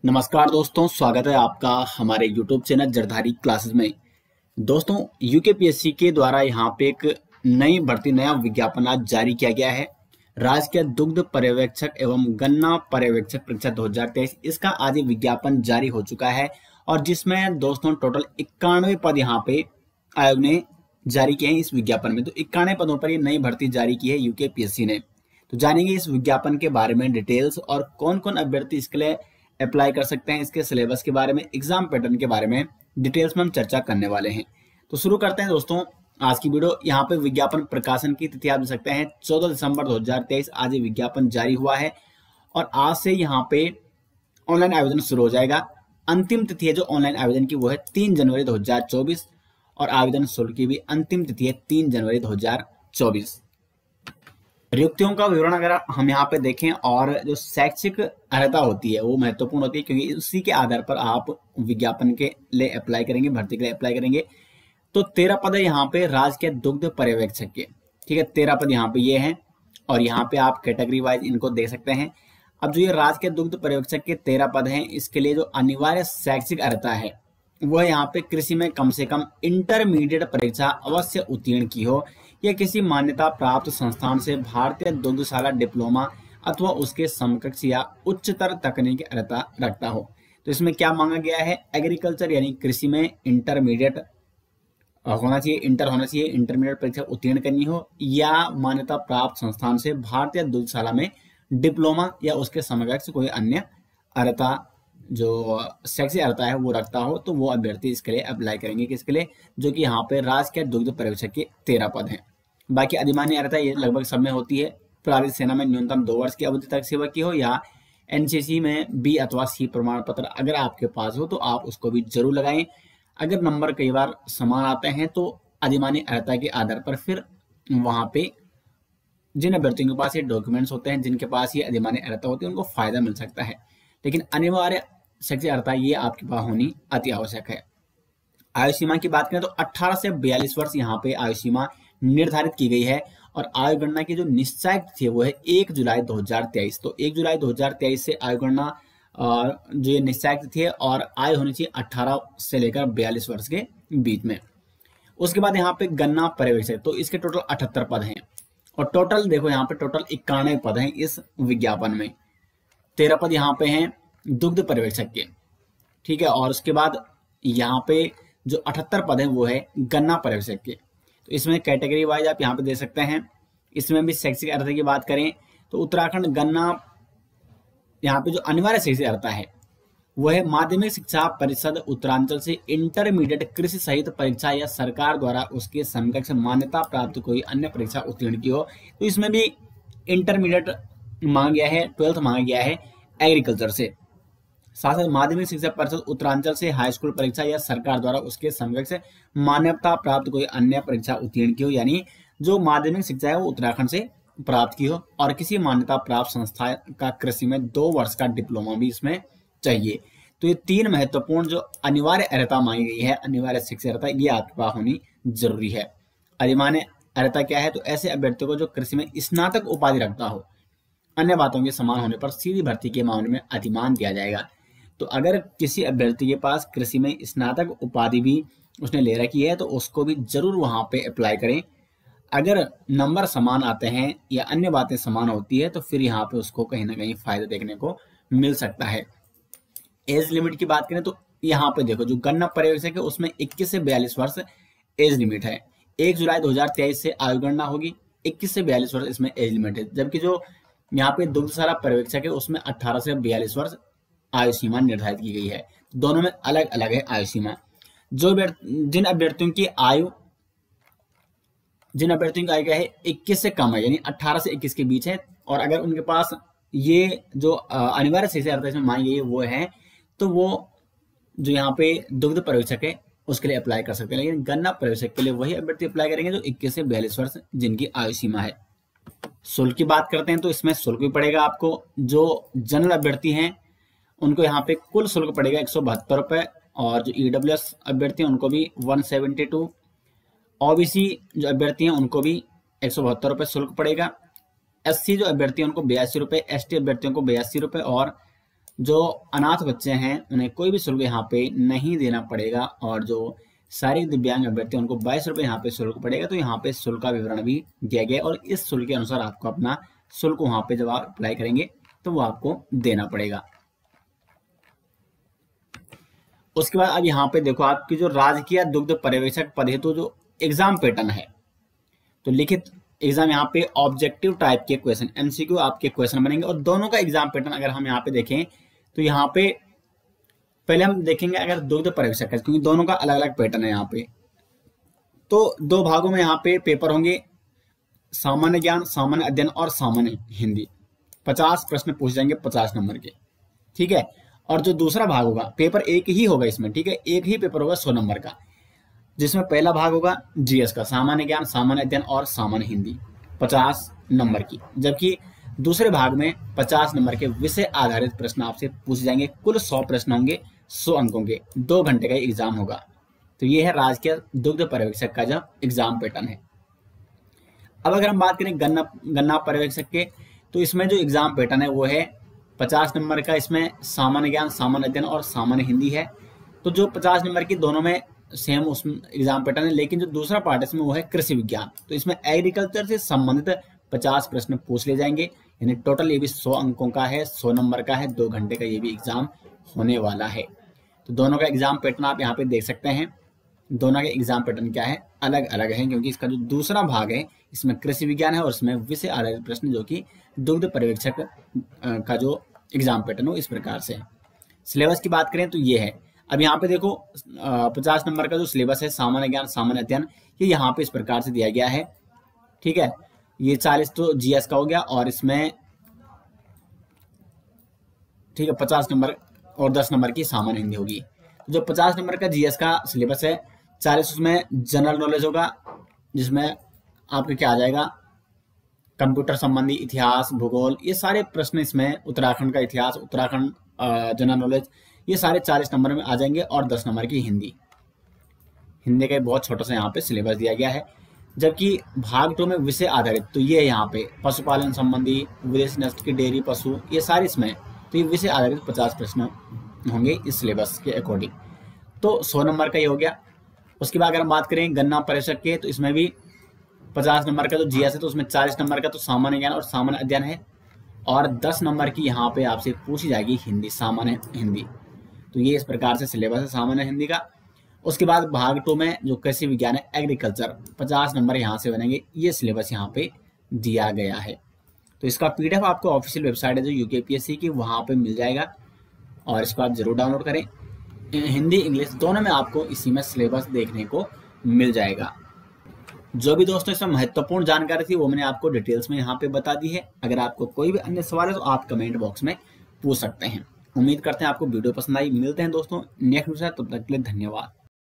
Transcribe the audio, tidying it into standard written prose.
नमस्कार दोस्तों, स्वागत है आपका हमारे YouTube चैनल जरधारी क्लासेस में। दोस्तों, यूकेपीएससी के द्वारा यहाँ पे एक नई भर्ती नया विज्ञापन आज जारी किया गया है। राजकीय दुग्ध पर्यवेक्षक एवं गन्ना पर्यवेक्षक परीक्षा 2023 इसका आज विज्ञापन जारी हो चुका है और जिसमें दोस्तों टोटल 91 पद यहाँ पे आयोग ने जारी किए हैं इस विज्ञापन में। तो 91 पदों पर ये नई भर्ती जारी की है यूकेपीएससी ने। तो जानेंगे इस विज्ञापन के बारे में डिटेल्स और कौन कौन अभ्यर्थी इसके लिए अप्लाई कर सकते हैं, इसके सिलेबस के बारे में, एग्जाम पैटर्न के बारे में डिटेल्स में हम चर्चा करने वाले हैं। तो शुरू करते हैं दोस्तों आज की वीडियो। यहाँ पे विज्ञापन प्रकाशन की तिथि आप देख सकते हैं 14 दिसंबर 2023 आज ये विज्ञापन जारी हुआ है और आज से यहाँ पे ऑनलाइन आवेदन शुरू हो जाएगा। अंतिम तिथि है जो ऑनलाइन आवेदन की वो है 3 जनवरी 2024 और आवेदन शुल्क की भी अंतिम तिथि है 3 जनवरी 2024। रियुक्तियों का विवरण अगर हम यहाँ पे देखें और जो शैक्षिक अर्हता होती है वो महत्वपूर्ण होती है क्योंकि उसी के आधार पर आप विज्ञापन के लिए अप्लाई करेंगे, भर्ती के लिए अप्लाई करेंगे। तो 13 पद है यहाँ पे राजकीय दुग्ध पर्यवेक्षक के, ठीक है, 13 पद यहाँ पे ये हैं और यहाँ पे आप कैटेगरी वाइज इनको देख सकते हैं। अब जो ये राजकीय दुग्ध पर्यवेक्षक के 13 पद हैं, इसके लिए जो अनिवार्य शैक्षिक अर्हता है वह यहाँ पे कृषि में कम से कम इंटरमीडिएट परीक्षा अवश्य उत्तीर्ण की हो या किसी मान्यता प्राप्त संस्थान से भारतीय दुग्धशाला डिप्लोमा अथवा उसके समकक्ष या उच्चतर तकनीकी अर्हता रखता हो। तो इसमें क्या मांगा गया है, एग्रीकल्चर यानी कृषि में इंटरमीडिएट होना चाहिए, इंटरमीडिएट परीक्षा उत्तीर्ण करनी हो या मान्यता प्राप्त संस्थान से भारतीय दुग्धशाला में डिप्लोमा या उसके समकक्ष कोई अन्य अर्हता जो शैक्षिक अर्हता है वो रखता हो, तो वो अभ्यर्थी इसके लिए अप्लाई करेंगे। किसके लिए, जो कि यहाँ पे राजकीय दुग्ध पर्यवेक्षक के 13 पद हैं। बाकी अधिमान्य अर्हता ये लगभग सब में होती है। प्रारंभिक सेना में न्यूनतम 2 वर्ष की अवधि तक सेवा की हो या एनसीसी में बी अथवा सी प्रमाण पत्र अगर आपके पास हो तो आप उसको भी जरूर लगाएं। अगर नंबर कई बार समान आते हैं तो अधिमान्य अर्हता के आधार पर फिर वहां पे जिन अभ्यर्थियों के पास ये डॉक्यूमेंट्स होते हैं, जिनके पास ये अधिमान्य अर्हता होती है, उनको फायदा मिल सकता है। लेकिन अनिवार्य शैक्षिक अर्हता ये आपके पास होनी अति आवश्यक है। आयु सीमा की बात करें तो 18 से 42 वर्ष यहाँ पे आयु सीमा निर्धारित की गई है और आयु गणना की जो निश्चय थी वो है 1 जुलाई 2023। तो 1 जुलाई 2023 से आयु गणना जो ये निश्चय थी और आयु होनी चाहिए 18 से लेकर 42 वर्ष के बीच में। उसके बाद यहाँ पे गन्ना पर्यवेक्षक, तो इसके टोटल 78 पद हैं और टोटल देखो यहाँ पे टोटल 91 पद हैं इस विज्ञापन में। 13 पद यहाँ पे हैं दुग्ध पर्यवेक्षक के, ठीक है, और उसके बाद यहाँ पे जो 78 पद हैं वो है गन्ना पर्यवेक्षक के। तो इसमें कैटेगरी वाइज आप यहाँ पे दे सकते हैं। इसमें भी शैक्षिक अर्हता की बात करें तो उत्तराखंड गन्ना यहाँ पे जो अनिवार्य शैक्षिक अर्हता है वो है माध्यमिक शिक्षा परिषद उत्तरांचल से इंटरमीडिएट कृषि सहित परीक्षा या सरकार द्वारा उसके समकक्ष मान्यता प्राप्त कोई अन्य परीक्षा उत्तीर्ण की हो। तो इसमें भी इंटरमीडिएट मांगा गया है, 12th मांगा गया है एग्रीकल्चर से। साथ ही माध्यमिक शिक्षा परिषद उत्तरांचल से हाई स्कूल परीक्षा या सरकार द्वारा उसके समकक्ष मान्यता प्राप्त कोई अन्य परीक्षा उत्तीर्ण की हो, यानी जो माध्यमिक शिक्षा है वो उत्तराखंड से प्राप्त की हो और किसी मान्यता प्राप्त संस्था का कृषि में 2 वर्ष का डिप्लोमा भी इसमें चाहिए। तो ये 3 महत्वपूर्ण जो अनिवार्य अर्हता मांगी गई है, अनिवार्य शिक्षा अर्हता, ये आपके पास होनी जरूरी है। अधिमान्य अर्हता क्या है, तो ऐसे अभ्यर्थियों को जो कृषि में स्नातक उपाधि रखता हो, अन्य बातों के समान होने पर सीधी भर्ती के मामले में अधिमान दिया जाएगा। तो अगर किसी अभ्यर्थी के पास कृषि में स्नातक उपाधि भी उसने ले रखी है तो उसको भी जरूर वहां पे अप्लाई करें। अगर नंबर समान आते हैं या अन्य बातें समान होती है तो फिर यहाँ पे उसको कहीं ना कहीं फायदा देखने को मिल सकता है। एज लिमिट की बात करें तो यहाँ पे देखो जो गन्ना पर्यवेक्षक है उसमें 21 से 42 वर्ष एज लिमिट है। 1 जुलाई 2023 से आयु गणना होगी, 21 से 42 वर्ष इसमें एज लिमिट है। जबकि जो यहाँ पे दुग्धशाला पर्यवेक्षक है उसमें 18 से 42 वर्ष आयु सीमा निर्धारित की गई है। दोनों में अलग अलग है आयु सीमा। जिन अभ्यर्थियों की आयु क्या है 21 से कम है, यानी 18 से 21 के बीच है और अगर उनके पास ये जो अनिवार्य शैक्षिक अर्हता इसमें मांगी गई है वो है, तो वो जो यहाँ पे दुग्ध पर्यवेक्षक है उसके लिए अप्लाई कर सकते हैं। लेकिन गन्ना पर्यवेक्षक के लिए वही अभ्यर्थी अप्लाई करेंगे जो 21 से 42 वर्ष जिनकी आयु सीमा है। शुल्क की बात करते हैं तो इसमें शुल्क भी पड़ेगा आपको। जो जनरल अभ्यर्थी हैं उनको यहाँ पे कुल शुल्क पड़ेगा 172 रुपए और जो ईडब्ल्यूएस अभ्यर्थी हैं उनको भी 172, ओबीसी जो अभ्यर्थी हैं उनको भी 172 रुपए शुल्क पड़ेगा। एससी जो अभ्यर्थी हैं उनको 82 रुपए, एसटी अभ्यर्थियों को 82 रुपए और जो अनाथ बच्चे हैं उन्हें कोई भी शुल्क यहाँ पे नहीं देना पड़ेगा, और जो शारीरिक दिव्यांग अभ्यर्थी उनको 22 रुपये यहाँ पे शुल्क पड़ेगा। तो यहाँ पे शुल्क का विवरण भी दिया गया है, और इस शुल्क के अनुसार आपको अपना शुल्क वहाँ पे जब आप अप्लाई करेंगे तो वो आपको देना पड़ेगा। उसके बाद अब यहाँ पे देखो, आपकी जो राजकीय दुग्ध पर्यवेक्षक पद हेतु जो एग्जाम पैटर्न है, तो लिखित एग्जाम यहाँ पे ऑब्जेक्टिव टाइप के क्वेश्चन, एमसीक्यू आपके क्वेश्चन बनेंगे। और दोनों का एग्जाम पैटर्न अगर हम यहाँ पे देखें तो यहाँ पे पहले हम देखेंगे अगर दुग्ध पर्यवेक्षक है, क्योंकि दोनों का अलग अलग पैटर्न है यहाँ पे। तो दो भागों में यहाँ पे पेपर होंगे, सामान्य ज्ञान, सामान्य अध्ययन और सामान्य हिंदी। 50 प्रश्न पूछ जाएंगे 50 नंबर के, ठीक है। और जो दूसरा भाग होगा, पेपर एक ही होगा इसमें, ठीक है, एक ही पेपर होगा 100 नंबर का, जिसमें पहला भाग होगा जीएस का, सामान्य ज्ञान, सामान्य अध्ययन और सामान्य हिंदी, 50 नंबर की। जबकि दूसरे भाग में 50 नंबर के विषय आधारित प्रश्न आपसे पूछे जाएंगे। कुल 100 प्रश्न होंगे, 100 अंकों के, 2 घंटे का एग्जाम होगा। तो ये है राजकीय दुग्ध पर्यवेक्षक का जो एग्जाम पैटर्न है। अब अगर हम बात करें गन्ना पर्यवेक्षक के, तो इसमें जो एग्जाम पैटर्न है वो है 50 नंबर का, इसमें सामान्य ज्ञान, सामान्य अध्ययन और सामान्य हिंदी है। तो जो 50 नंबर की दोनों में सेम उसमें एग्जाम पैटर्न है, लेकिन जो दूसरा पार्ट है इसमें वो है कृषि विज्ञान। तो इसमें एग्रीकल्चर से संबंधित 50 प्रश्न पूछ ले जाएंगे, यानी टोटल ये भी 100 अंकों का है, 100 नंबर का है, 2 घंटे का ये भी एग्जाम होने वाला है। तो दोनों का एग्जाम पैटर्न आप यहाँ पे देख सकते हैं। दोनों के एग्जाम पैटर्न क्या है, अलग अलग है, क्योंकि इसका जो दूसरा भाग है इसमें कृषि विज्ञान है और इसमें विषय आधारित प्रश्न जो कि दुग्ध पर्यवेक्षक का जो एग्जाम पैटर्न हो इस प्रकार से है। सिलेबस की बात करें तो ये है। अब यहाँ पे देखो 50 नंबर का जो सिलेबस है, सामान्य ज्ञान, सामान्य अध्ययन, ये यहाँ पे इस प्रकार से दिया गया है, ठीक है। ये 40 तो जीएस का हो गया, और इसमें ठीक है 50 नंबर और 10 नंबर की सामान्य हिंदी होगी। जो 50 नंबर का जीएस का सिलेबस है, 40 उसमें जनरल नॉलेज होगा, जिसमें आपके क्या आ जाएगा, कंप्यूटर संबंधी, इतिहास, भूगोल, ये सारे प्रश्न इसमें, उत्तराखंड का इतिहास, उत्तराखंड जनरल नॉलेज, ये सारे 40 नंबर में आ जाएंगे। और 10 नंबर की हिंदी का बहुत छोटा सा यहाँ पे सिलेबस दिया गया है। जबकि भाग 2 में विषय आधारित, तो ये यहाँ पे पशुपालन संबंधी, विदेश नस्ल की डेयरी पशु, ये सारे इसमें, तो ये विषय आधारित 50 प्रश्न होंगे इस सिलेबस के अकॉर्डिंग। तो 100 नंबर का ये हो गया। उसके बाद अगर हम बात करें गन्ना पर्यवेक्षक के, तो इसमें भी 50 नंबर का जो जीएस है, तो उसमें 40 नंबर का तो सामान्य ज्ञान और सामान्य अध्ययन है, और 10 नंबर की यहाँ पे आपसे पूछी जाएगी हिंदी, सामान्य हिंदी। तो ये इस प्रकार से सिलेबस है सामान्य हिंदी का। उसके बाद भाग 2 में जो कृषि विज्ञान है, एग्रीकल्चर, 50 नंबर यहाँ से बनेंगे, ये सिलेबस यहाँ पे दिया गया है। तो इसका पीडीएफ आपको ऑफिशियल वेबसाइट है जो यूकेपीएससी की, वहाँ पे मिल जाएगा, और इसको आप जरूर डाउनलोड करें। हिंदी इंग्लिश दोनों में आपको इसी में सिलेबस देखने को मिल जाएगा। जो भी दोस्तों इसमें महत्वपूर्ण जानकारी थी वो मैंने आपको डिटेल्स में यहाँ पे बता दी है। अगर आपको कोई भी अन्य सवाल है तो आप कमेंट बॉक्स में पूछ सकते हैं। उम्मीद करते हैं आपको वीडियो पसंद आई। मिलते हैं दोस्तों नेक्स्ट वीडियो, तब तक के लिए धन्यवाद।